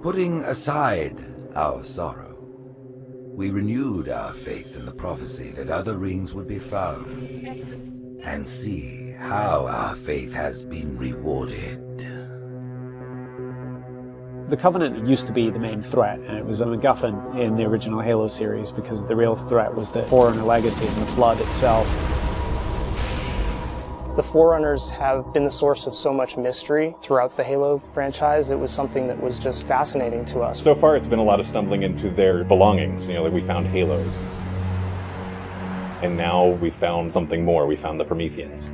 Putting aside our sorrow, we renewed our faith in the prophecy that other rings would be found, and see how our faith has been rewarded. The Covenant used to be the main threat, and it was a MacGuffin in the original Halo series because the real threat was the Forerunner legacy and the Flood itself. The Forerunners have been the source of so much mystery throughout the Halo franchise. It was something that was just fascinating to us. So far it's been a lot of stumbling into their belongings. Like we found Halos. And now we found something more. We found the Prometheans.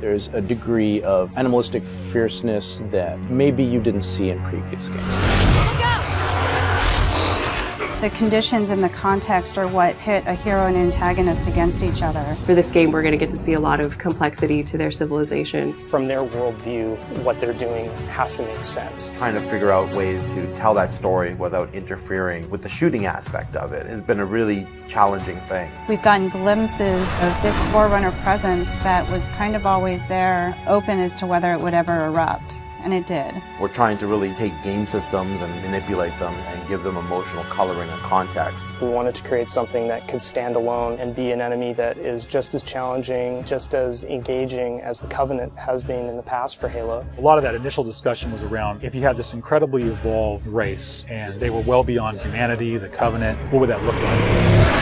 There's a degree of animalistic fierceness that maybe you didn't see in previous games. The conditions and the context are what pit a hero and antagonist against each other. For this game, we're going to get to see a lot of complexity to their civilization. From their worldview, what they're doing has to make sense. Trying to figure out ways to tell that story without interfering with the shooting aspect of it has been a really challenging thing. We've gotten glimpses of this Forerunner presence that was kind of always there, open as to whether it would ever erupt. And it did. We're trying to really take game systems and manipulate them and give them emotional coloring and context. We wanted to create something that could stand alone and be an enemy that is just as challenging, just as engaging as the Covenant has been in the past for Halo. A lot of that initial discussion was around if you had this incredibly evolved race and they were well beyond humanity, the Covenant, what would that look like?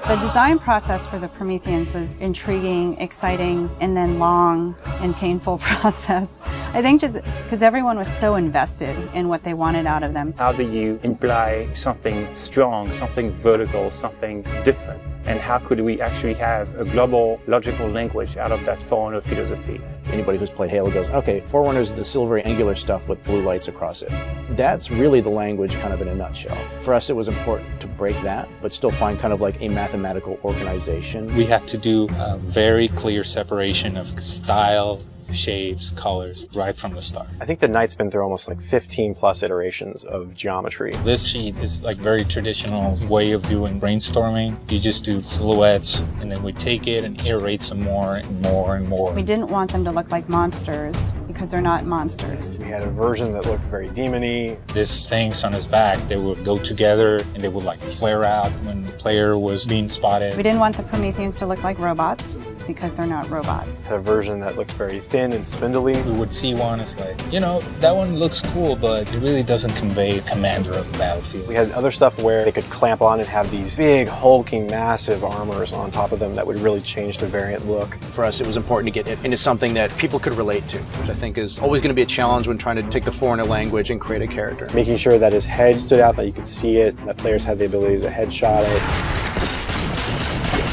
The design process for the Prometheans was intriguing, exciting, and then long and painful process. I think just because everyone was so invested in what they wanted out of them. How do you imply something strong, something vertical, something different? And how could we actually have a global logical language out of that Forerunner philosophy? Anybody who's played Halo goes, okay, Forerunners is the silvery angular stuff with blue lights across it. That's really the language kind of in a nutshell. For us, it was important to break that, but still find kind of like a mathematical organization. We had to do a very clear separation of style, shapes, colors, right from the start. I think the Knight's been through almost like 15 plus iterations of geometry. This sheet is like very traditional way of doing brainstorming. You just do silhouettes and then we take it and iterate some more and more and more. We didn't want them to look like monsters because they're not monsters. We had a version that looked very demon-y. These things on his back, they would go together and they would like flare out when the player was being spotted. We didn't want the Prometheans to look like robots because they're not robots. A version that looked very thin and spindly. We would see one, it's like, you know, that one looks cool, but it really doesn't convey commander of the battlefield. We had other stuff where they could clamp on and have these big, hulking, massive armors on top of them that would really change the variant look. For us, it was important to get it into something that people could relate to, which I think is always going to be a challenge when trying to take the Foreigner language and create a character. Making sure that his head stood out, that you could see it, that players had the ability to headshot it.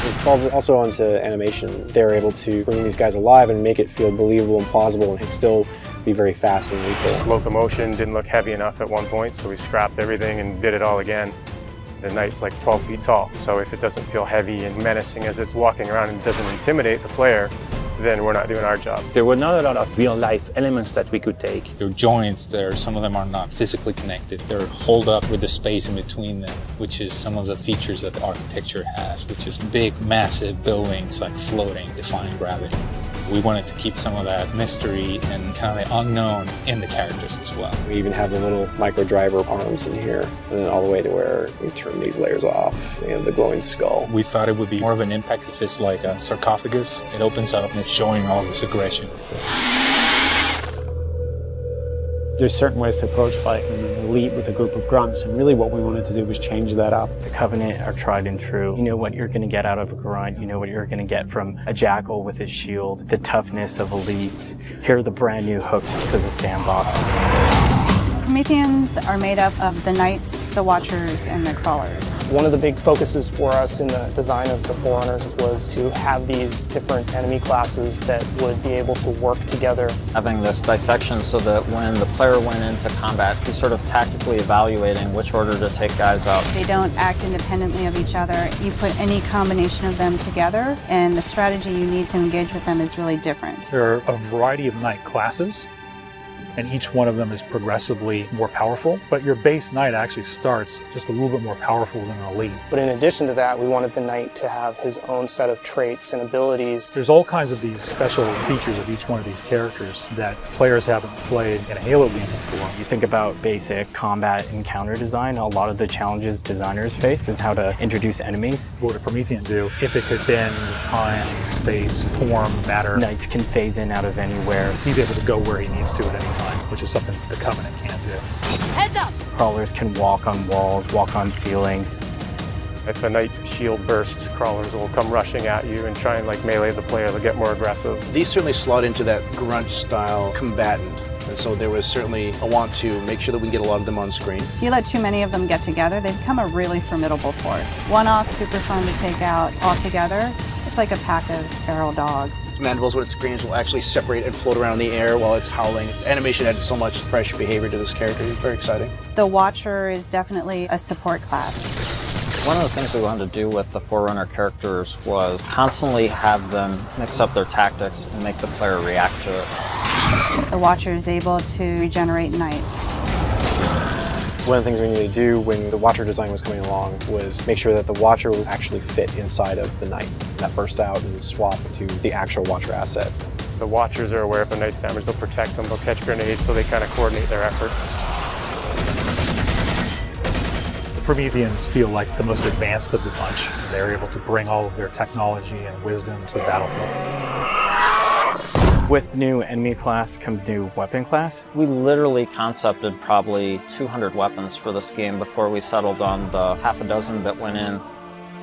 It falls also onto animation. They were able to bring these guys alive and make it feel believable and plausible and still be very fast and lethal. Locomotion didn't look heavy enough at one point, so we scrapped everything and did it all again. The Knight's like 12 feet tall, so if it doesn't feel heavy and menacing as it's walking around and doesn't intimidate the player, then we're not doing our job. There were not a lot of real-life elements that we could take. There are joints there, some of them are not physically connected. They're holed up with the space in between them, which is some of the features that the architecture has, which is big, massive buildings like floating, defying gravity. We wanted to keep some of that mystery and kind of the unknown in the characters as well. We even have the little micro driver arms in here, and then all the way to where we turn these layers off. We have the glowing skull. We thought it would be more of an impact if it's like a sarcophagus. It opens up and it's showing all this aggression. There's certain ways to approach fighting an elite with a group of grunts, and really what we wanted to do was change that up. The Covenant are tried and true. You know what you're going to get out of a grunt. You know what you're going to get from a jackal with his shield. The toughness of elites. Here are the brand new hooks to the sandbox. Prometheans are made up of the Knights, the Watchers, and the Crawlers. One of the big focuses for us in the design of the Forerunners was to have these different enemy classes that would be able to work together. Having this dissection so that when the player went into combat, he's sort of tactically evaluating which order to take guys out. They don't act independently of each other. You put any combination of them together, and the strategy you need to engage with them is really different. There are a variety of Knight classes. and each one of them is progressively more powerful. But your base knight actually starts just a little bit more powerful than an elite. But in addition to that, we wanted the knight to have his own set of traits and abilities. There's all kinds of these special features of each one of these characters that players haven't played in a Halo game before. You think about basic combat and counter design, a lot of the challenges designers face is how to introduce enemies. What would a Promethean do if it could bend time, space, form, matter? Knights can phase in out of anywhere. He's able to go where he needs to at any time, which is something the Covenant can't do. Heads up! Crawlers can walk on walls, walk on ceilings. If a knight shield bursts, crawlers will come rushing at you and try and like melee the player to get more aggressive. These certainly slot into that grunt style combatant. And so there was certainly a want to make sure that we can get a lot of them on screen. If you let too many of them get together, they become a really formidable force. One-off, super fun to take out all together. It's like a pack of feral dogs. Its mandibles, when it screams, will actually separate and float around in the air while it's howling. Animation added so much fresh behavior to this character. It's very exciting. The Watcher is definitely a support class. One of the things we wanted to do with the Forerunner characters was constantly have them mix up their tactics and make the player react to it. The Watcher is able to regenerate knights. One of the things we needed to do when the Watcher design was coming along was make sure that the Watcher would actually fit inside of the Knight. That bursts out and swap to the actual Watcher asset. The Watchers are aware of the Knight's damage, they'll protect them, they'll catch grenades, so they kind of coordinate their efforts. The Prometheans feel like the most advanced of the bunch. They're able to bring all of their technology and wisdom to the battlefield. With new enemy class comes new weapon class. We literally concepted probably 200 weapons for this game before we settled on the half a dozen that went in.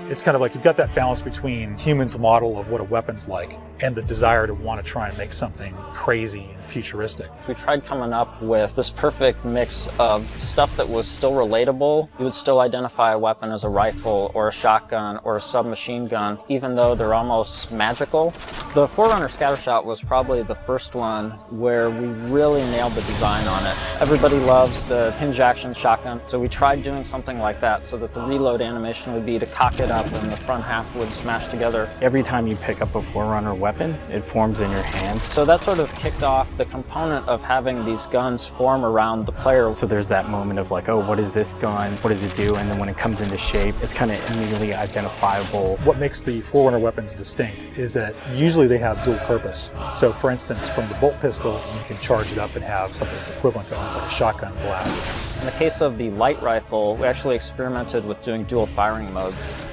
It's kind of like you've got that balance between humans' model of what a weapon's like and the desire to want to try and make something crazy and futuristic. We tried coming up with this perfect mix of stuff that was still relatable. You would still identify a weapon as a rifle or a shotgun or a submachine gun, even though they're almost magical. The Forerunner Scattershot was probably the first one where we really nailed the design on it. Everybody loves the hinge action shotgun, so we tried doing something like that so that the reload animation would be to cock it up and the front half would smash together. Every time you pick up a Forerunner weapon, it forms in your hand. So that sort of kicked off the component of having these guns form around the player. So there's that moment of like, oh, what is this gun? What does it do? And then when it comes into shape, it's kind of immediately identifiable. What makes the Forerunner weapons distinct is that usually they have dual purpose. So for instance, from the bolt pistol, you can charge it up and have something that's equivalent to almost like a shotgun blast. In the case of the light rifle, we actually experimented with doing dual firing modes.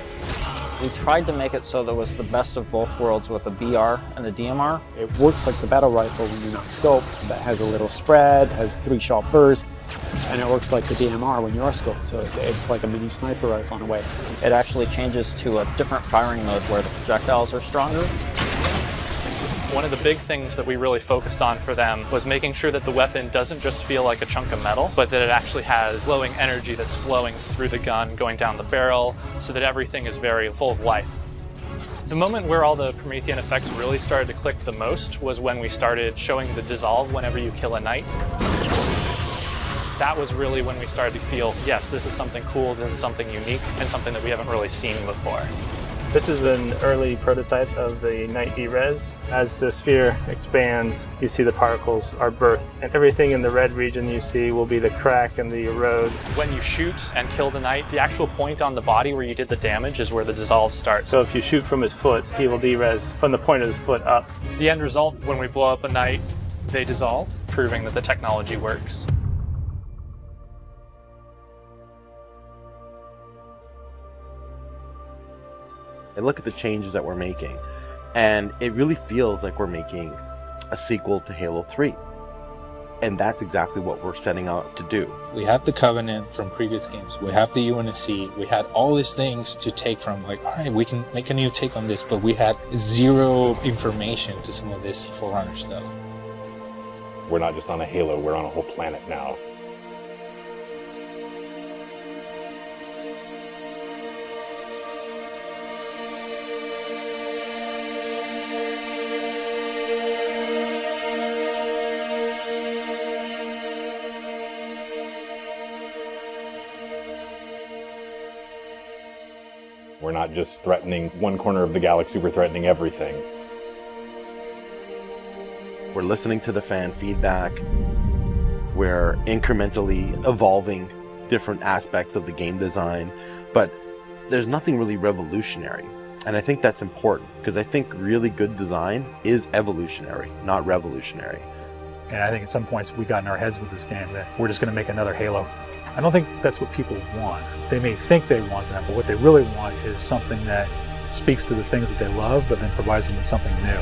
We tried to make it so there was the best of both worlds with a BR and a DMR. It works like the battle rifle when you're not scoped. That has a little spread, has 3-shot burst, and it works like the DMR when you are scoped. So it's like a mini sniper rifle in a way. It actually changes to a different firing mode where the projectiles are stronger. One of the big things that we really focused on for them was making sure that the weapon doesn't just feel like a chunk of metal, but that it actually has glowing energy that's flowing through the gun, going down the barrel, so that everything is very full of life. The moment where all the Promethean effects really started to click the most was when we started showing the dissolve whenever you kill a knight. That was really when we started to feel, yes, this is something cool, this is something unique, and something that we haven't really seen before. This is an early prototype of the Knight E-Res. As the sphere expands, you see the particles are birthed, and everything in the red region you see will be the crack and the erode. When you shoot and kill the knight, the actual point on the body where you did the damage is where the dissolve starts. So if you shoot from his foot, he will de-res from the point of his foot up. The end result, when we blow up a knight, they dissolve, proving that the technology works. I look at the changes that we're making, and it really feels like we're making a sequel to Halo 3. And that's exactly what we're setting out to do. We have the Covenant from previous games. We have the UNSC. We had all these things to take from, like, all right, we can make a new take on this, but we had zero information to some of this Forerunner stuff. We're not just on a Halo, we're on a whole planet now. We're not just threatening one corner of the galaxy, we're threatening everything. We're listening to the fan feedback. We're incrementally evolving different aspects of the game design, but there's nothing really revolutionary. And I think that's important, because I think really good design is evolutionary, not revolutionary. And I think at some points we got in our heads with this game that we're just going to make another Halo. I don't think that's what people want. They may think they want that, but what they really want is something that speaks to the things that they love, but then provides them with something new.